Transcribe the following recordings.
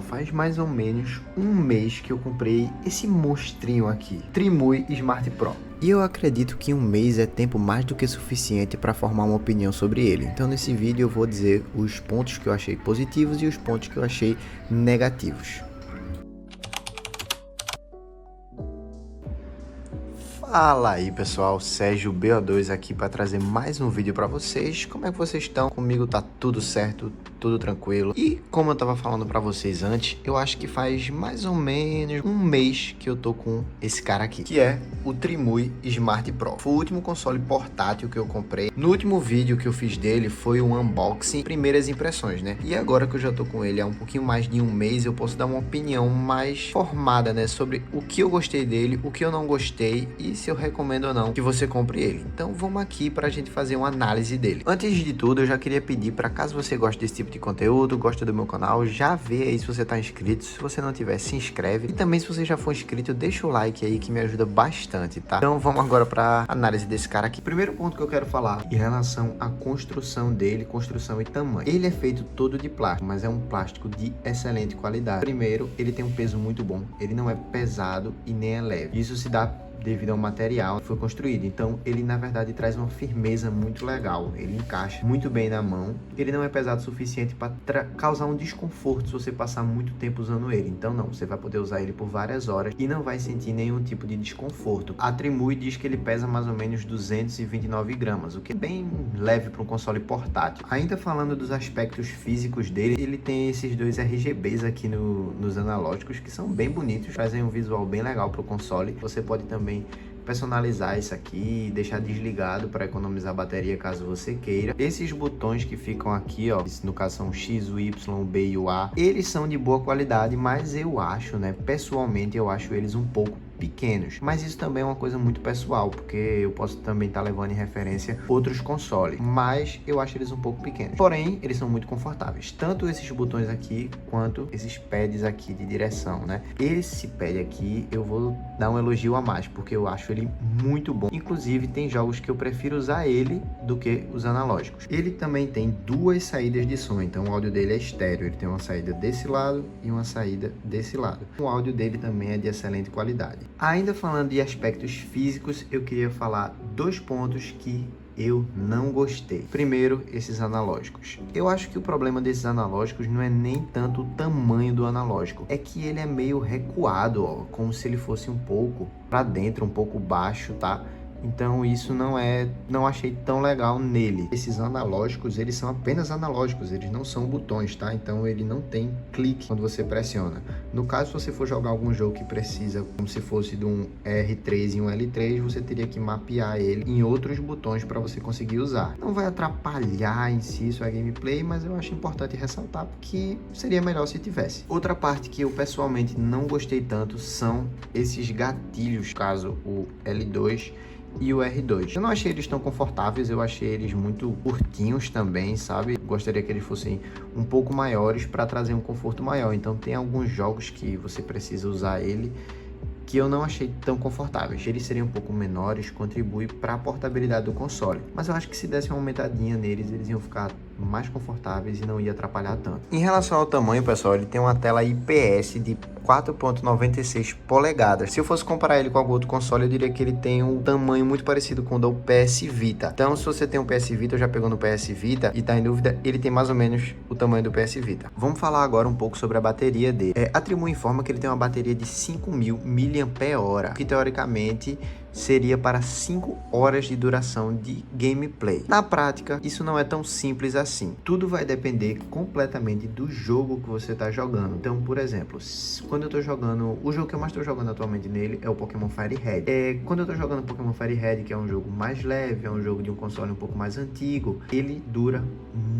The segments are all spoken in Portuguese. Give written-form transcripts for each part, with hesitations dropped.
faz mais ou menos um mês que eu comprei esse monstrinho aqui, Trimui Smart Pro. E eu acredito que um mês é tempo mais do que suficiente para formar uma opinião sobre ele. Então nesse vídeo eu vou dizer os pontos que eu achei positivos e os pontos que eu achei negativos. Fala aí pessoal, Sérgio BO2 aqui para trazer mais um vídeo para vocês. Como é que vocês estão? Comigo tá tudo certo, tudo tranquilo. E como eu tava falando para vocês antes, eu acho que faz mais ou menos um mês que eu tô com esse cara aqui, que é o Trimui Smart Pro. Foi o último console portátil que eu comprei. No último vídeo que eu fiz dele foi um unboxing, primeiras impressões, né? E agora que eu já tô com ele há um pouquinho mais de um mês, eu posso dar uma opinião mais formada, né? Sobre o que eu gostei dele, o que eu não gostei e se eu recomendo ou não que você compre ele. Então vamos aqui para a gente fazer uma análise dele. Antes de tudo, eu já queria pedir para, caso você goste desse tipo de conteúdo, gosta do meu canal, já vê aí se você tá inscrito. Se você não tiver, se inscreve. E também se você já for inscrito, deixa o like aí que me ajuda bastante, tá? Então vamos agora para análise desse cara aqui. Primeiro ponto que eu quero falar em relação à construção dele, construção e tamanho. Ele é feito todo de plástico, mas é um plástico de excelente qualidade. Primeiro, ele tem um peso muito bom. Ele não é pesado e nem é leve. Isso se dá devido ao material que foi construído. Então ele na verdade traz uma firmeza muito legal, ele encaixa muito bem na mão, ele não é pesado o suficiente para causar um desconforto se você passar muito tempo usando ele. Então não, você vai poder usar ele por várias horas e não vai sentir nenhum tipo de desconforto. A Trimui diz que ele pesa mais ou menos 229 gramas, o que é bem leve para um console portátil. Ainda falando dos aspectos físicos dele, ele tem esses dois RGBs aqui nos analógicos que são bem bonitos, fazem um visual bem legal para o console. Você pode também personalizar isso aqui, deixar desligado para economizar bateria caso você queira. Esses botões que ficam aqui, ó, no caso são o X, o Y, o B e o A, eles são de boa qualidade, mas eu acho, né, pessoalmente eu acho eles um pouco pequenos, mas isso também é uma coisa muito pessoal, porque eu posso também estar levando em referência outros consoles, mas eu acho eles um pouco pequenos, porém eles são muito confortáveis, tanto esses botões aqui quanto esses pads aqui de direção, né? Esse pad aqui eu vou dar um elogio a mais, porque eu acho ele muito bom. Inclusive tem jogos que eu prefiro usar ele do que os analógicos. Ele também tem duas saídas de som, então o áudio dele é estéreo, ele tem uma saída desse lado e uma saída desse lado. O áudio dele também é de excelente qualidade. Ainda falando de aspectos físicos, eu queria falar dois pontos que eu não gostei. Primeiro, esses analógicos. Eu acho que o problema desses analógicos não é nem tanto o tamanho do analógico, é que ele é meio recuado, ó, como se ele fosse um pouco para dentro, um pouco baixo, tá? Então isso não achei tão legal nele. Esses analógicos, eles são apenas analógicos, eles não são botões, tá? Então ele não tem clique quando você pressiona. No caso, se você for jogar algum jogo que precisa, como se fosse de um R3 e um L3, você teria que mapear ele em outros botões para você conseguir usar. Não vai atrapalhar em si sua gameplay, mas eu acho importante ressaltar porque seria melhor se tivesse. Outra parte que eu pessoalmente não gostei tanto são esses gatilhos, caso o L2 e o R2. Eu não achei eles tão confortáveis, eu achei eles muito curtinhos também, sabe? Gostaria que eles fossem um pouco maiores para trazer um conforto maior. Então tem alguns jogos que você precisa usar ele que eu não achei tão confortáveis. Eles seriam um pouco menores, contribui para a portabilidade do console. Mas eu acho que se desse uma aumentadinha neles, eles iam ficar mais confortáveis e não ia atrapalhar tanto. Em relação ao tamanho, pessoal, ele tem uma tela IPS de 4.96 polegadas. Se eu fosse comparar ele com algum outro console, eu diria que ele tem um tamanho muito parecido com o do PS Vita. Então, se você tem um PS Vita, eu já pegou no PS Vita e tá em dúvida, ele tem mais ou menos o tamanho do PS Vita. Vamos falar agora um pouco sobre a bateria dele. A Trimui informa que ele tem uma bateria de 5.000 mAh, que teoricamente seria para 5 horas de duração de gameplay. Na prática, isso não é tão simples assim. Tudo vai depender completamente do jogo que você está jogando. Então, por exemplo, quando eu estou jogando, o jogo que eu mais estou jogando atualmente nele é o Pokémon Fire Red. Quando eu estou jogando Pokémon Fire Red, que é um jogo mais leve, é um jogo de um console um pouco mais antigo, ele dura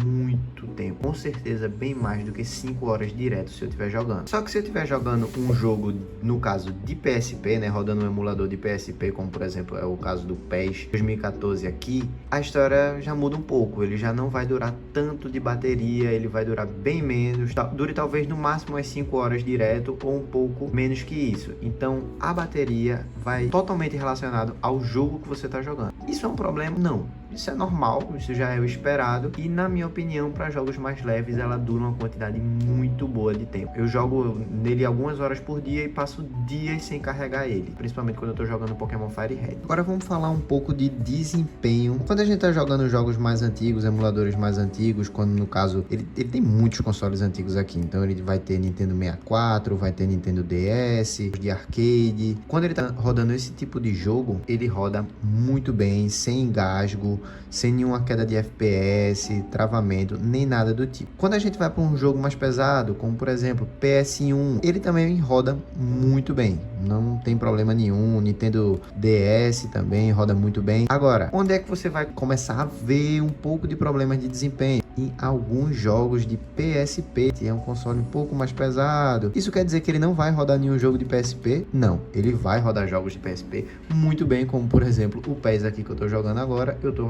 muito tempo. Com certeza, bem mais do que 5 horas direto se eu estiver jogando. Só que se eu estiver jogando um jogo, no caso de PSP, né, rodando um emulador de PSP, como por exemplo é o caso do PES 2014 aqui, a história já muda um pouco. Ele já não vai durar tanto de bateria, ele vai durar bem menos, dure talvez no máximo umas 5 horas direto ou um pouco menos que isso. Então a bateria vai totalmente relacionado ao jogo que você está jogando. Isso é um problema? Não. Isso é normal, isso já é o esperado. E na minha opinião, para jogos mais leves, ela dura uma quantidade muito boa de tempo. Eu jogo nele algumas horas por dia e passo dias sem carregar ele, principalmente quando eu tô jogando Pokémon Fire Red. Agora vamos falar um pouco de desempenho. Quando a gente tá jogando jogos mais antigos, emuladores mais antigos, quando no caso ele tem muitos consoles antigos aqui, então ele vai ter Nintendo 64, vai ter Nintendo DS, de arcade. Quando ele tá rodando esse tipo de jogo, ele roda muito bem, sem engasgo, sem nenhuma queda de FPS, travamento, nem nada do tipo. Quando a gente vai para um jogo mais pesado, como por exemplo PS1, ele também roda muito bem, não tem problema nenhum. Nintendo DS também roda muito bem. Agora, onde é que você vai começar a ver um pouco de problemas de desempenho? Em alguns jogos de PSP, que é um console um pouco mais pesado. Isso quer dizer que ele não vai rodar nenhum jogo de PSP? Não, ele vai rodar jogos de PSP muito bem, como por exemplo o PES aqui que eu tô jogando agora, eu tô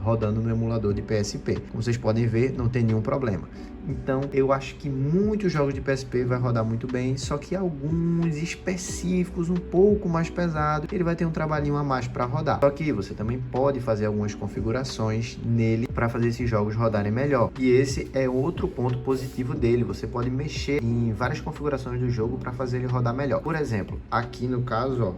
rodando no emulador de PSP. Como vocês podem ver, não tem nenhum problema. Então, eu acho que muitos jogos de PSP vai rodar muito bem, só que alguns específicos, um pouco mais pesados, ele vai ter um trabalhinho a mais para rodar. Só que você também pode fazer algumas configurações nele para fazer esses jogos rodarem melhor. E esse é outro ponto positivo dele. Você pode mexer em várias configurações do jogo para fazer ele rodar melhor. Por exemplo, aqui no caso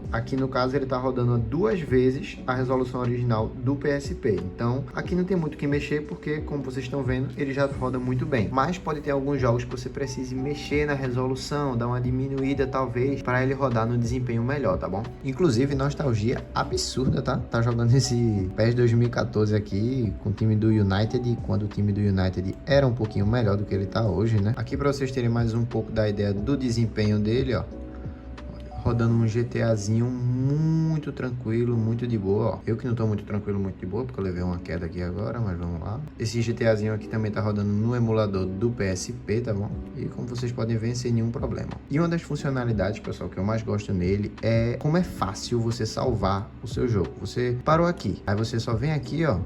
ele tá rodando 2 vezes a resolução original do PSP. Então, aqui não tem muito o que mexer, porque como vocês estão vendo, ele já roda muito bem. Mas pode ter alguns jogos que você precise mexer na resolução, dar uma diminuída talvez, para ele rodar no desempenho melhor, tá bom? Inclusive, nostalgia absurda, tá? Tá jogando esse PES 2014 aqui com o time do United, quando o time do United era um pouquinho melhor do que ele tá hoje, né? Aqui para vocês terem mais um pouco da ideia do desempenho dele, ó. Rodando um GTAzinho muito tranquilo, muito de boa, ó. Eu que não tô muito tranquilo, muito de boa, porque eu levei uma queda aqui agora, mas vamos lá. Esse GTAzinho aqui também tá rodando no emulador do PSP, tá bom? E como vocês podem ver, sem nenhum problema. E uma das funcionalidades, pessoal, que eu mais gosto nele é como é fácil você salvar o seu jogo. Você parou aqui, aí você só vem aqui, ó,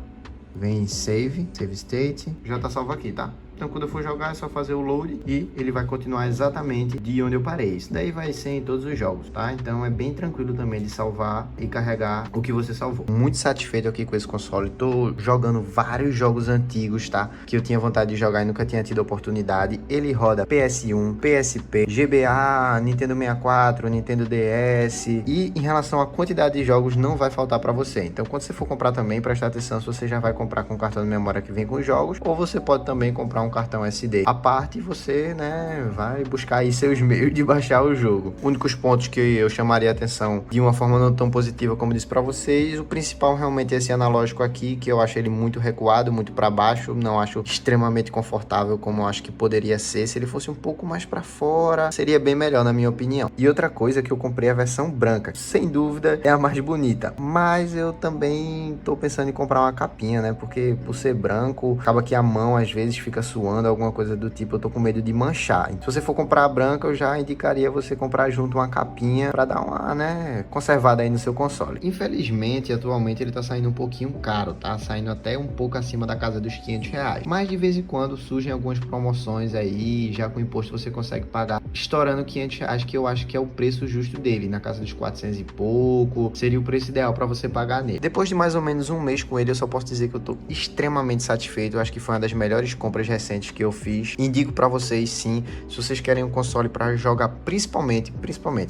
vem em Save State, já tá salvo aqui, tá? Então, quando eu for jogar, é só fazer o load e ele vai continuar exatamente de onde eu parei. Isso daí vai ser em todos os jogos, tá? Então, é bem tranquilo também de salvar e carregar o que você salvou. Muito satisfeito aqui com esse console. Tô jogando vários jogos antigos, tá? Que eu tinha vontade de jogar e nunca tinha tido oportunidade. Ele roda PS1, PSP, GBA, Nintendo 64, Nintendo DS. E em relação à quantidade de jogos, não vai faltar para você. Então, quando você for comprar também, presta atenção se você já vai comprar com cartão de memória que vem com os jogos, ou você pode também comprar um cartão SD. A parte, você, né, vai buscar aí seus meios de baixar o jogo. Únicos pontos que eu chamaria a atenção de uma forma não tão positiva como disse para vocês, o principal realmente é esse analógico aqui, que eu acho ele muito recuado, muito para baixo, não acho extremamente confortável como eu acho que poderia ser. Se ele fosse um pouco mais para fora, seria bem melhor na minha opinião. E outra coisa que eu comprei a versão branca, sem dúvida é a mais bonita, mas eu também tô pensando em comprar uma capinha, né, porque por ser branco, acaba que a mão às vezes fica suando, alguma coisa do tipo, eu tô com medo de manchar. Então, se você for comprar a branca, eu já indicaria você comprar junto uma capinha para dar uma, né, conservada aí no seu console. Infelizmente, atualmente ele tá saindo um pouquinho caro, tá? Saindo até um pouco acima da casa dos R$ 500. Mas de vez em quando surgem algumas promoções aí, já com imposto você consegue pagar estourando R$ 500, que eu acho que é o preço justo dele, na casa dos 400 e pouco, seria o preço ideal para você pagar nele. Depois de mais ou menos um mês com ele, eu só posso dizer que eu tô extremamente satisfeito. Eu acho que foi uma das melhores compras recentes que eu fiz. Indico para vocês, sim, se vocês querem um console para jogar, principalmente,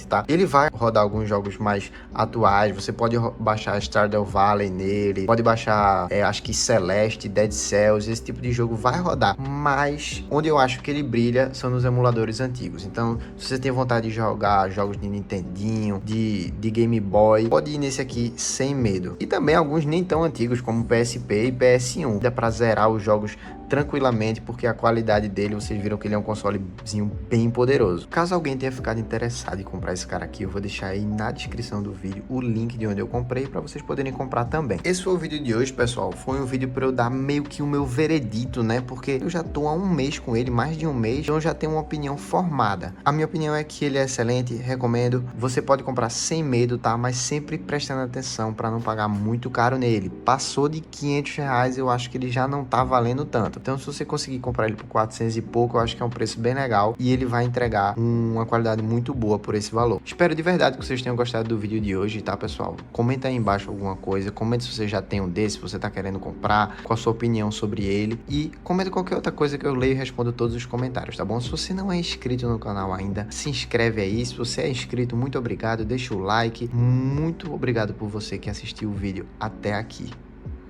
tá? Ele vai rodar alguns jogos mais atuais, você pode baixar Stardew Valley nele, pode baixar, acho que Celeste, Dead Cells, esse tipo de jogo vai rodar, mas onde eu acho que ele brilha são nos emuladores antigos. Então, se você tem vontade de jogar jogos de Nintendinho, de Game Boy, pode ir nesse aqui sem medo. E também alguns nem tão antigos, como PSP e PS1. Dá para zerar os jogos tranquilamente, porque a qualidade dele, vocês viram que ele é um consolezinho bem poderoso. Caso alguém tenha ficado interessado em comprar esse cara aqui, eu vou deixar aí na descrição do vídeo o link de onde eu comprei para vocês poderem comprar também. Esse foi o vídeo de hoje, pessoal. Foi um vídeo para eu dar meio que o meu veredito, né? Porque eu já tô há um mês com ele, mais de um mês, então eu já tenho uma opinião formada. A minha opinião é que ele é excelente, recomendo. Você pode comprar sem medo, tá? Mas sempre prestando atenção para não pagar muito caro nele. Passou de R$ 500, eu acho que ele já não tá valendo tanto. conto. Então se você conseguir comprar ele por 400 e pouco, eu acho que é um preço bem legal e ele vai entregar uma qualidade muito boa por esse valor. Espero de verdade que vocês tenham gostado do vídeo de hoje, tá, pessoal? Comenta aí embaixo alguma coisa, comenta se você já tem um desse, se você tá querendo comprar, qual a sua opinião sobre ele e comenta qualquer outra coisa que eu leio e respondo todos os comentários, tá bom? Se você não é inscrito no canal ainda, se inscreve aí. Se você é inscrito, muito obrigado, deixa o like. Muito obrigado por você que assistiu o vídeo até aqui.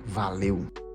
Valeu!